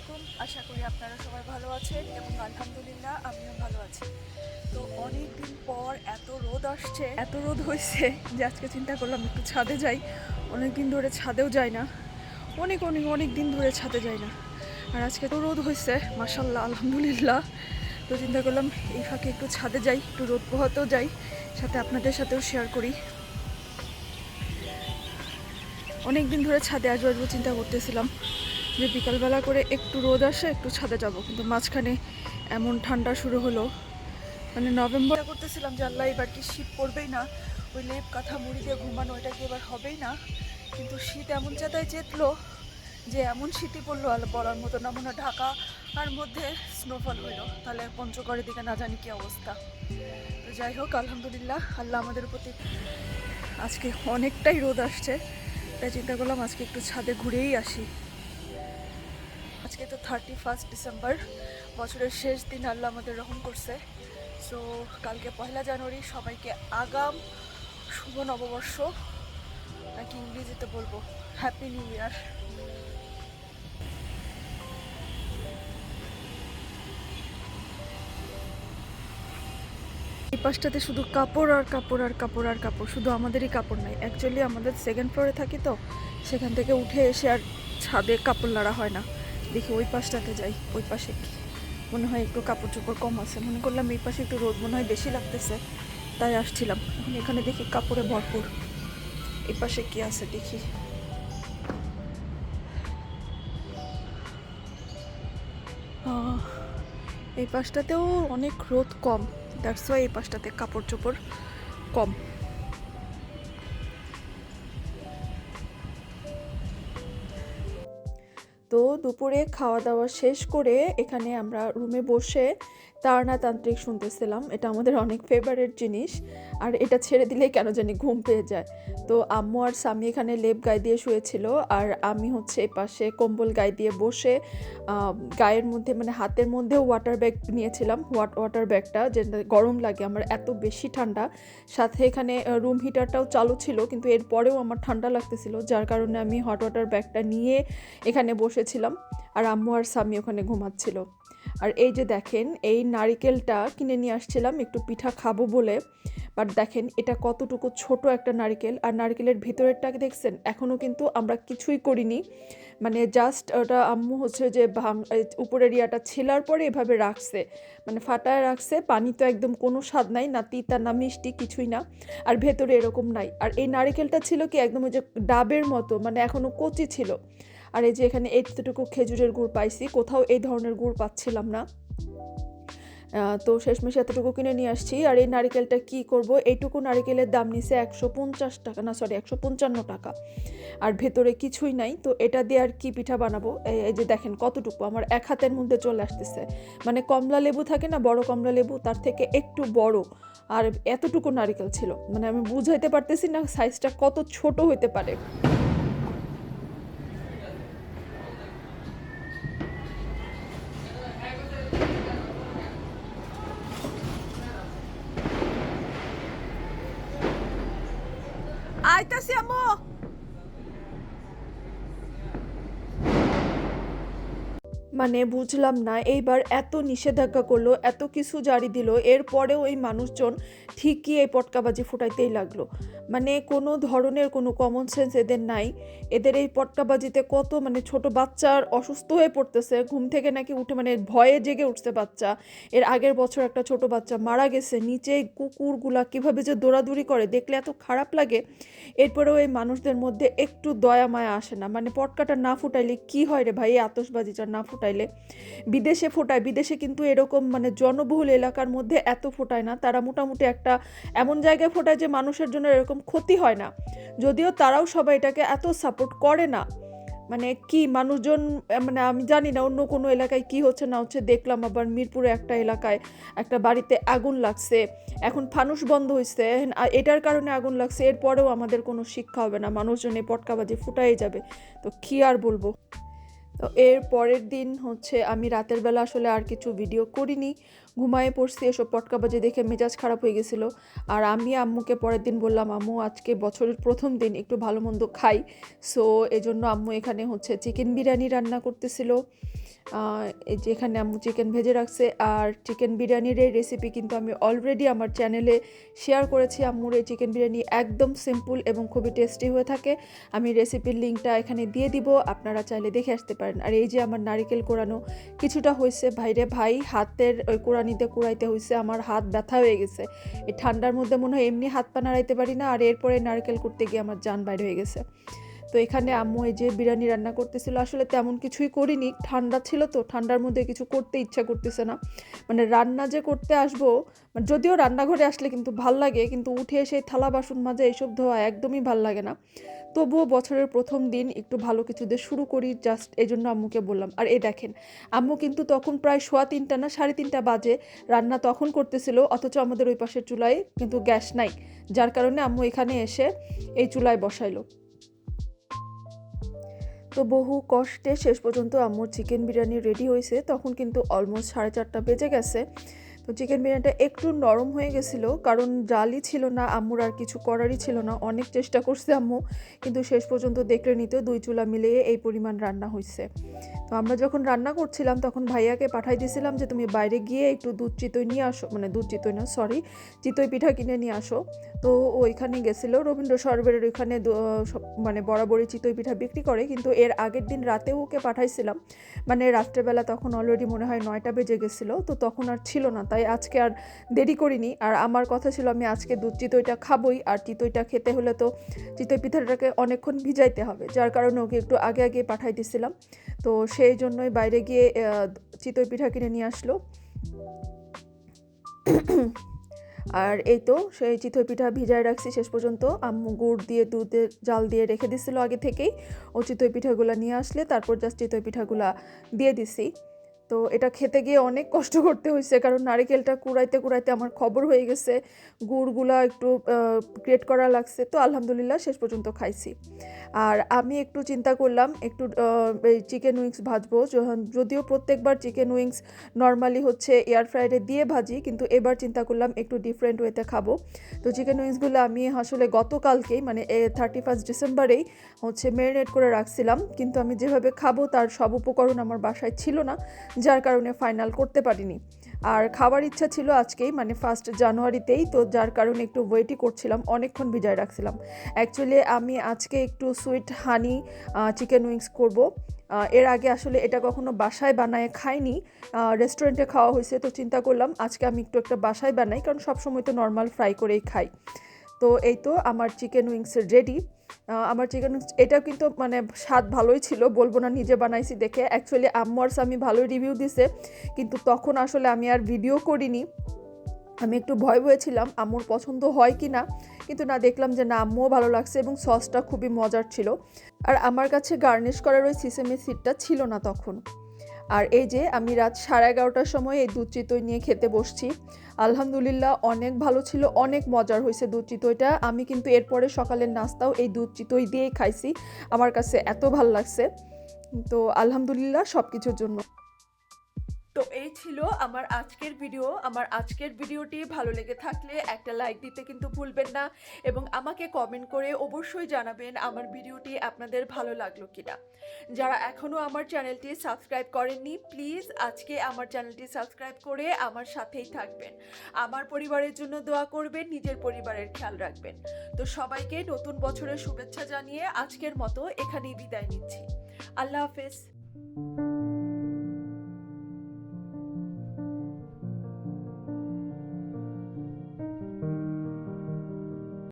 আলাইকুম। আশা করি আপনারা সবাই ভালো আছেন এবং আলহামদুলিল্লাহ আমিও ভালো আছি। তো অনেক দিন পর এত রোদ আসছে, এত রোদ হয়েছে যে আজকে চিন্তা করলাম একটু ছাদে যাই। অনেক দিন ধরে ছাদেও যাই না, অনেক অনেক অনেক দিন ধরে ছাদে যাই না। আর আজকে তো রোদ হয়েছে মাশাল্লাহ আলহামদুলিল্লাহ। তো চিন্তা করলাম এই ফাঁকে একটু ছাদে যাই, একটু রোদ পোহাতেও যাই, সাথে আপনাদের সাথেও শেয়ার করি। অনেক দিন ধরে ছাদে আসবো চিন্তা করতেছিলাম যে বিকালবেলা করে একটু রোদ আসে একটু ছাদে যাব, কিন্তু মাঝখানে এমন ঠান্ডা শুরু হলো, মানে নভেম্বর করতেছিলাম যে আল্লাহ এবার কি শীত পড়বেই না, ওই লেপ কাঁথা মুড়ি দিয়ে ঘুমানো এটা কি এবার হবেই না। কিন্তু শীত এমন চাঁদায় চেতলো যে এমন শীতই পড়লো আর বলার মতো না, মনে হয় ঢাকা আর মধ্যে স্নোফল হইলো, তাহলে পঞ্চগড়ের দিকে না জানি কি অবস্থা। তো যাই হোক আলহামদুলিল্লাহ আল্লাহ আমাদের প্রতি আজকে অনেকটাই রোদ আসছে, তাই চিন্তা করলাম আজকে একটু ছাদে ঘুরেই আসি। আজকে তো 31 ডিসেম্বর, বছরের শেষ দিন, আল্লাহ আমাদের রহম করছে। সো কালকে 1 জানুয়ারি, সবাইকে আগাম শুভ নববর্ষ, নাকি ইংরেজিতে বলবো হ্যাপি নিউ ইয়ার। এই পাশটাতে শুধু কাপড় আর কাপড় আর কাপড় আর কাপড়, শুধু আমাদেরই কাপড় নাই, অ্যাকচুয়ালি আমাদের সেকেন্ড ফ্লোরে থাকি তো সেখান থেকে উঠে এসে আর ছাদে কাপড় নাড়া হয় না। দেখি ওই পাশটাতে যাই, ওই পাশে কি মনে হয় একটু কাপড় চোপড় কম আছে, মনে করলাম এই পাশে একটু রোদ মনে হয় বেশি লাগতেছে, তাই আসছিলাম। এখন এখানে দেখি কাপড়ে ভরপুর, এই পাশে কি আছে দেখি। এই পাশটাতেও অনেক রোদ কম, দ্যাটস ওয়াই এই পাশটাতে কাপড় চোপড় কম। তো দুপুরে খাওয়া দাওয়া শেষ করে এখানে আমরা রুমে বসে তারানা তান্ত্রিক শুনতেছিলাম, এটা আমাদের অনেক ফেভারিট জিনিস, আর এটা ছেড়ে দিলে কেন জানি ঘুম পেয়ে যায়। তো আম্মু আর স্বামী এখানে লেপ গায়ে দিয়ে শুয়েছিল, আর আমি হচ্ছে এই পাশে কম্বল গায়ে দিয়ে বসে গায়ের মধ্যে মানে হাতের মধ্যেও ওয়াটার ব্যাগ নিয়েছিলাম, ওয়াটার ব্যাগটা যে গরম লাগে আমার এত বেশি ঠান্ডা, সাথে এখানে রুম হিটারটাও চালু ছিল, কিন্তু এরপরেও আমার ঠান্ডা লাগতেছিল, যার কারণে আমি হট ওয়াটার ব্যাগটা নিয়ে এখানে বসেছিলাম, আর আম্মু আর স্বামী ওখানে ঘুমাচ্ছিল। আর এই যে দেখেন এই নারিকেলটা কিনে নিয়ে আসছিলাম একটু পিঠা খাবো বলে, বাট দেখেন এটা কতটুকু ছোট একটা নারিকেল, আর নারিকেলের ভিতরেরটাকে দেখছেন এখনও কিন্তু আমরা কিছুই করিনি, মানে জাস্ট ওটা আম্মু হচ্ছে যে উপরের ইয়াটা ছিলার পরে এভাবে রাখছে, মানে ফাটায় রাখছে, পানি তো একদম কোনো স্বাদ নাই, না তিতা না মিষ্টি কিছুই না, আর ভেতরে এরকম নাই। আর এই নারিকেলটা ছিল কি একদম ওই যে ডাবের মতো, মানে এখনও কচি ছিল। আর এই যে এখানে এতটুকু খেজুরের গুড় পাইছি, কোথাও এই ধরনের গুড় পাচ্ছিলাম না। তো শেষমেশ এতটুকু কিনে নিয়ে আসছি। আর এই নারিকেলটা কি করব, এইটুকু নারিকেলের দাম নিছে 150 টাকা, না সরি 155 টাকা, আর ভেতরে কিছুই নাই। তো এটা দিয়ে আর কি পিঠা বানাবো, এই যে দেখেন কতটুকু আমার এক হাতের মধ্যে চলে আসতেছে, মানে কমলা লেবু থাকে না, বড় কমলা লেবু তার থেকে একটু বড়, আর এতটুকু নারিকেল ছিল, মানে আমি বুঝাইতে পারতেছি না সাইজটা কত ছোট হইতে পারে। আইতাছি আম্মু। মানে বুঝলাম না এইবার এত নিষেধাজ্ঞা করলো, এত কিছু জারি দিল, এরপরেও এই মানুষজন ঠিকই এই পটকাবাজি ফুটাইতেই লাগলো, মানে কোনো ধরনের কোনো কমন সেন্স এদের নাই। এদের এই পটকাবাজিতে কত মানে ছোট বাচ্চার অসুস্থ হয়ে পড়তেছে, ঘুম থেকে নাকি উঠে মানে ভয়ে জেগে উঠছে বাচ্চা, এর আগের বছর একটা ছোট বাচ্চা মারা গেছে, নিচে কুকুরগুলা কিভাবে যে দৌড়াদৌড়ি করে দেখলে এত খারাপ লাগে। এরপরেও এই মানুষদের মধ্যে একটু দয়া মায়া আসে না, মানে পটকাটা না ফুটাইলে কি হয় রে ভাই, এই আতশবাজিটা না ফুটাইলে। বিদেশে ফোটায়, বিদেশে কিন্তু এরকম মানে জনবহুল এলাকার মধ্যে এত ফোটায় না, তারা মোটামুটি একটা এমন জায়গায় ফোটায় যে মানুষের জন্য এরকম ক্ষতি হয় না, যদিও তারাও সবাই এটাকে এত সাপোর্ট করে না। মানে কি মানুষজন, মানে আমি জানি না অন্য কোনো এলাকায় কি হচ্ছে না হচ্ছে, দেখলাম আবার মিরপুরে একটা এলাকায় একটা বাড়িতে আগুন লাগছে, এখন ফানুস বন্ধ হয়েছে, এটার কারণে আগুন লাগছে, এরপরেও আমাদের কোনো শিক্ষা হবে না, মানুষজন এই পটকাবাজি ফুটাই যাবে। তো কি আর বলবো। তো এর পরের দিন হচ্ছে আমি রাতের বেলা আসলে আর কিছু ভিডিও করিনি, ঘুমায়ে পড়ছি, এসব পটকাবাজি দেখে মেজাজ খারাপ হয়ে গেছিলো। আর আমি আম্মুকে পরের দিন বললাম, আম্মু আজকে বছরের প্রথম দিন, একটু ভালো মন্দ খাই। সো এজন্য আম্মু এখানে হচ্ছে চিকেন বিরিয়ানি রান্না করতেছিল। এই যে এখানে আম্মু চিকেন ভেজে রাখছে। আর চিকেন বিরিয়ানির এই রেসিপি কিন্তু আমি অলরেডি আমার চ্যানেলে শেয়ার করেছি। আম্মুর এই চিকেন বিরিয়ানি একদম সিম্পল এবং খুবই টেস্টি হয়ে থাকে। আমি রেসিপির লিঙ্কটা এখানে দিয়ে দিব, আপনারা চাইলে দেখে আসতে পারেন। আর এই যে আমার নারিকেল কোরানো কিছুটা হয়েছে, ভাইরে ভাই হাতের ওই কোরানিতে কুড়াইতে হয়েছে, আমার হাত ব্যথা হয়ে গেছে। এই ঠান্ডার মধ্যে মনে হয় এমনি হাত পা নাড়াইতে পারি না, আর এরপরে নারকেল করতে গিয়ে আমার জান বাইরে হয়ে গেছে। তো এখানে আম্মু এই যে বিরিয়ানি রান্না করতেছিল, আসলে তেমন কিছুই করিনি, ঠান্ডা ছিল তো, ঠান্ডার মধ্যে কিছু করতে ইচ্ছা করতেছে না। মানে রান্না যে করতে আসবো, মানে যদিও রান্নাঘরে আসলে কিন্তু ভাল লাগে, কিন্তু উঠে এসে থালা বাসন মাজা এইসব ধোয়া একদমই ভাল লাগে না। তবুও বছরের প্রথম দিন একটু ভালো কিছু দিয়ে শুরু করি, জাস্ট এই জন্য আম্মুকে বললাম। আর এই দেখেন, আম্মু কিন্তু তখন প্রায় 3:15 না 3:30 বাজে রান্না তখন করতেছিল, অথচ আমাদের ওই পাশের চুলায় কিন্তু গ্যাস নাই, যার কারণে আম্মু এখানে এসে এই চুলায় বসাইলো। তো বহু কষ্টে শেষ পর্যন্ত আম্মুর চিকেন বিরিয়ানি রেডি হয়েছে, তখন কিন্তু অলমোস্ট 4:30 বেজে গেছে। তো চিকেন বিরিয়ানিটা একটু নরম হয়ে গেছিলো, কারণ জালই ছিল না, আম্মুর আর কিছু করারই ছিল না। অনেক চেষ্টা করছে আম্মু, কিন্তু শেষ পর্যন্ত দেখলে নিতে 2 চুলা মিলিয়ে এই পরিমাণ রান্না হয়েছে। তো আমরা যখন রান্না করছিলাম তখন ভাইয়াকে পাঠাই দিয়েছিলাম যে তুমি বাইরে গিয়ে একটু দুধ চিতই নিয়ে আসো, মানে দুধ চিতই না সরি, চিতই পিঠা কিনে নিয়ে আসো। তো ওইখানে গেছিলো, রবীন্দ্র সরোবরের ওইখানে মানে বরাবরই চিতই পিঠা বিক্রি করে, কিন্তু এর আগের দিন রাতেও ওকে পাঠাইছিলাম, মানে রাত্রেবেলা তখন অলরেডি মনে হয় 9টা বেজে গেছিলো, তো তখন আর ছিল না, তাই আজকে আর দেরি করিনি। আর আমার কথা ছিল আমি আজকে দুধ চিতইটা খাবোই, আর চিতইটা খেতে হলে তো চিতই পিঠাটাকে অনেকক্ষণ ভিজাইতে হবে, যার কারণে ওকে একটু আগে আগে পাঠাই দিছিলাম। তো সেই জন্যই বাইরে গিয়ে চিতই পিঠা কিনে নিয়ে আসলো। আর এই তো সেই চিতই পিঠা ভিজায় রাখছি শেষ পর্যন্ত, আম্মু গুড় দিয়ে দুধে জাল দিয়ে রেখে দিছিল আগে থেকেই। ও চিতই পিঠাগুলো নিয়ে আসলে তারপর জাস্ট চিতই পিঠাগুলা দিয়ে দিছি। তো এটা খেতে গিয়ে অনেক কষ্ট করতে হয়েছে, কারণ নারিকেলটা কুড়াইতে কুড়াইতে আমার খবর হয়ে গেছে, গুড়গুলা একটু গ্রেট করা লাগছে। তো আলহামদুলিল্লাহ শেষ পর্যন্ত খাইছি। আর আমি একটু চিন্তা করলাম একটু এই চিকেন উইংস ভাজবো, যদিও প্রত্যেকবার চিকেন উইংস নর্মালি হচ্ছে এয়ার ফ্রায়ারে দিয়ে ভাজি, কিন্তু এবার চিন্তা করলাম একটু ডিফারেন্ট ওয়েতে খাবো। তো চিকেন উইংসগুলো আমি আসলে গতকালকেই মানে 31 ডিসেম্বরেই হচ্ছে ম্যারিনেট করে রাখছিলাম, কিন্তু আমি যেভাবে খাবো তার সব উপকরণ আমার বাসায় ছিল না, যার কারণে ফাইনাল করতে পারিনি। আর খাওয়ার ইচ্ছা ছিল আজকেই, মানে 1 জানুয়ারিতেই, তো যার কারণে একটু ওয়েটই করছিলাম, অনেকক্ষণ ভিজায় রাখছিলাম। অ্যাকচুয়ালি আমি আজকে একটু সুইট হানি চিকেন উইংস করব। এর আগে আসলে এটা কখনো বাসায় বানায় খাইনি, রেস্টুরেন্টে খাওয়া হয়েছে, তো চিন্তা করলাম আজকে আমি একটু একটা বাসায় বানাই, কারণ সবসময় তো নর্মাল ফ্রাই করেই খাই। তো এই তো আমার চিকেন উইংস রেডি। আমার চিকেন উইংস এটা কিন্তু মানে স্বাদ ভালোই ছিল, বলবো না নিজে বানাইছি দেখে। অ্যাকচুয়ালি আম্মু আর আমি ভালোই রিভিউ দিছে, কিন্তু তখন আসলে আমি আর ভিডিও করিনি, আমি একটু ভয় ছিলাম আম্মুর পছন্দ হয় কি না, কিন্তু না, দেখলাম যে না, আম্মুও ভালো লাগছে এবং সসটা খুবই মজার ছিল। আর আমার কাছে গার্নিশ করার ওই সিসেমি সিডটা ছিল না তখন। আর এই যে আমি রাত 11:30টার সময় এই দুধ চিতই নিয়ে খেতে বসছি। আলহামদুলিল্লাহ অনেক ভালো ছিল, অনেক মজার হয়েছে দুধ চিতইটা। আমি কিন্তু এরপরে সকালের নাস্তাও এই দুধ চিতই দিয়েই খাইছি, আমার কাছে এত ভালো লাগছে। তো আলহামদুলিল্লাহ সব কিছুর জন্য। তো এই ছিল আমার আজকের ভিডিও। আমার আজকের ভিডিওটি ভালো লেগে থাকলে একটা লাইক দিতে কিন্তু ভুলবেন না, এবং আমাকে কমেন্ট করে অবশ্যই জানাবেন আমার ভিডিওটি আপনাদের ভালো লাগলো কিনা। যারা এখনও আমার চ্যানেলটি সাবস্ক্রাইব করেননি, প্লিজ আজকে আমার চ্যানেলটি সাবস্ক্রাইব করে আমার সাথেই থাকবেন। আমার পরিবারের জন্য দোয়া করবেন, নিজের পরিবারের খেয়াল রাখবেন। তো সবাইকে নতুন বছরের শুভেচ্ছা জানিয়ে আজকের মতো এখানেই বিদায় নিচ্ছি। আল্লাহ হাফেজ।